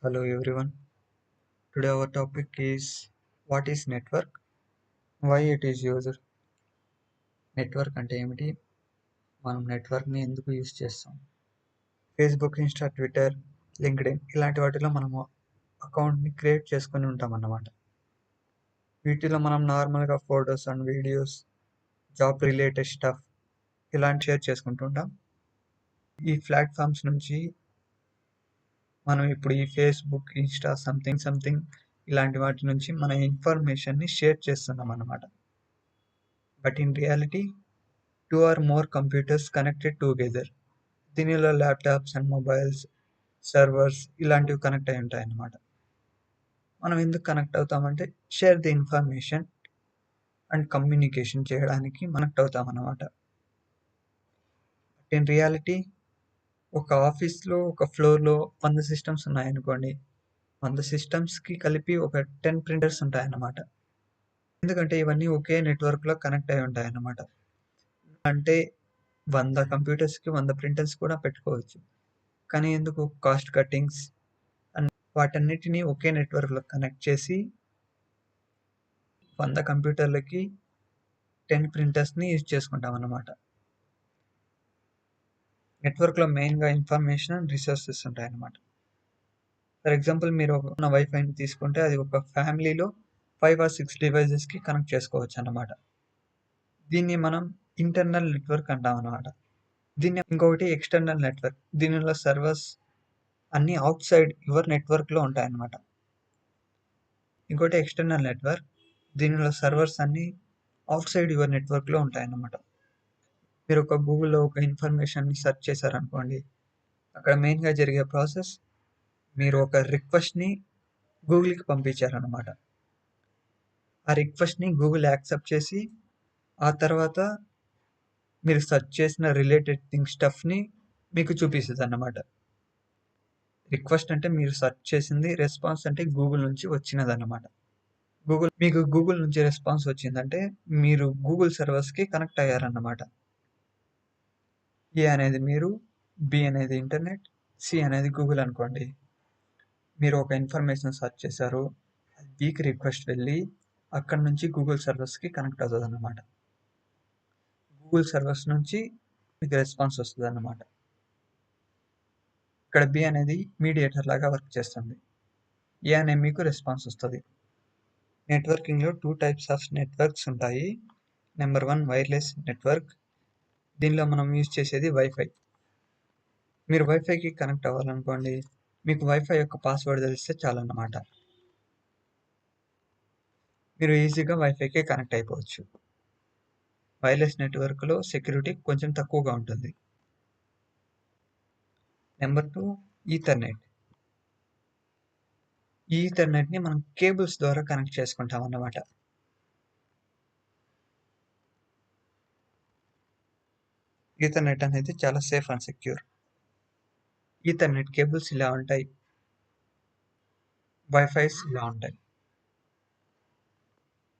Hello everyone. Today our topic is what is network? Why it is used? Network అంటే ఏమిటి? మనం నెట్వర్క్ని ఎందుకు use చేస్తాం? ఫేస్బుక్, ఇన్స్టా, ట్విట్టర్, లింక్డ్ఇన్ ఇలాంటి వాటిలో మనము అకౌంట్ని క్రియేట్ చేసుకొని ఉంటాం అన్నమాట. వీటిలో మనం నార్మల్గా photos and videos, job related stuff ఇలాంటి షేర్ చేసుకుంటుంటాం. ఈ ప్లాట్ఫామ్స్ నుంచి మనం ఇప్పుడు ఈ ఫేస్బుక్, ఇన్స్టా సంథింగ్ ఇలాంటి వాటి నుంచి మన ఇన్ఫర్మేషన్ని షేర్ చేస్తున్నాం అన్నమాట. But in reality 2 or more computers connected together. దీనిలో ల్యాప్టాప్స్ అండ్ మొబైల్స్, సర్వర్స్ ఇలాంటివి కనెక్ట్ అయి ఉంటాయి అన్నమాట. మనం ఎందుకు కనెక్ట్ అవుతామంటే share the information and communication చేయడానికి కనెక్ట్ అవుతాం అన్నమాట. ఇన్ రియాలిటీ ఒక ఆఫీస్లో ఒక ఫ్లోర్లో 100 సిస్టమ్స్ ఉన్నాయనుకోండి. 100 సిస్టమ్స్కి కలిపి ఒక 10 ప్రింటర్స్ ఉంటాయన్నమాట. ఎందుకంటే ఇవన్నీ ఒకే నెట్వర్క్లో కనెక్ట్ అయి ఉంటాయి అన్నమాట. అంటే 100 కంప్యూటర్స్కి 100 ప్రింటర్స్ కూడా పెట్టుకోవచ్చు. కానీ ఎందుకు కాస్ట్ కట్టింగ్స్ అండ్ వాటన్నిటిని ఒకే నెట్వర్క్లో కనెక్ట్ చేసి 100 కంప్యూటర్లకి 10 ప్రింటర్స్ని యూజ్ చేసుకుంటాం అన్నమాట. నెట్వర్క్లో మెయిన్గా ఇన్ఫర్మేషన్ అండ్ రిసోర్సెస్ ఉంటాయి అన్నమాట. ఫర్ ఎగ్జాంపుల్ మీరు ఒక వైఫైని తీసుకుంటే అది ఒక ఫ్యామిలీలో 5 or 6 డివైజెస్కి కనెక్ట్ చేసుకోవచ్చు అన్నమాట. దీన్ని మనం ఇంటర్నల్ నెట్వర్క్ అంటాం అన్నమాట. దీన్ని ఇంకొకటి ఎక్స్టర్నల్ నెట్వర్క్. దీనిలో సర్వర్స్ అన్నీ అవుట్ సైడ్ యువర్ నెట్వర్క్లో ఉంటాయన్నమాట. ఇంకోటి ఎక్స్టర్నల్ నెట్వర్క్. దీనిలో సర్వర్స్ అన్నీ అవుట్ సైడ్ యువర్ నెట్వర్క్లో ఉంటాయన్నమాట. మీరు ఒక గూగుల్లో ఒక ఇన్ఫర్మేషన్ని సెర్చ్ చేశారనుకోండి, అక్కడ మెయిన్గా జరిగే ప్రాసెస్ మీరు ఒక రిక్వెస్ట్ని గూగుల్కి పంపించారన్నమాట. ఆ రిక్వెస్ట్ని గూగుల్ యాక్సెప్ట్ చేసి ఆ తర్వాత మీరు సెర్చ్ చేసిన రిలేటెడ్ స్టఫ్ని మీకు చూపిస్తుంది అన్నమాట. రిక్వెస్ట్ అంటే మీరు సెర్చ్ చేసింది, రెస్పాన్స్ అంటే గూగుల్ నుంచి వచ్చినదన్నమాట. గూగుల్ నుంచి రెస్పాన్స్ వచ్చిందంటే మీరు గూగుల్ సర్వర్స్కి కనెక్ట్ అయ్యారన్నమాట. ఏ అనేది మీరు, బి అనేది ఇంటర్నెట్, సి అనేది గూగుల్ అనుకోండి. మీరు ఒక ఇన్ఫర్మేషన్ సెర్చ్ చేశారు, బికి రిక్వెస్ట్ వెళ్ళి అక్కడ నుంచి గూగుల్ సర్వర్స్కి కనెక్ట్ అవుతుంది అన్నమాట. గూగుల్ సర్వర్స్ నుంచి మీకు రెస్పాన్స్ వస్తుంది అన్నమాట. ఇక్కడ బి అనేది మీడియేటర్ లాగా వర్క్ చేస్తుంది. ఏ అనే మీకు రెస్పాన్స్ వస్తుంది. నెట్వర్కింగ్లో 2 types ఆఫ్ నెట్వర్క్స్ ఉంటాయి. Number 1 wireless network. దీనిలో మనం యూజ్ చేసేది వైఫై. మీరు వైఫైకి కనెక్ట్ అవ్వాలనుకోండి, మీకు వైఫై యొక్క పాస్వర్డ్ తెలిస్తే చాలన్నమాట. మీరు ఈజీగా వైఫైకి కనెక్ట్ అయిపోవచ్చు. వైర్లెస్ నెట్వర్క్లో సెక్యూరిటీ కొంచెం తక్కువగా ఉంటుంది. Number 2 Ethernet. ఈ ఈథర్నెట్ని మనం కేబుల్స్ ద్వారా కనెక్ట్ చేసుకుంటాం అన్నమాట. ఈథర్నెట్ అనేది చాలా safe and secure. Ethernet cables ఇలా ఉంటాయి, వైఫైస్ ఇలా ఉంటాయి.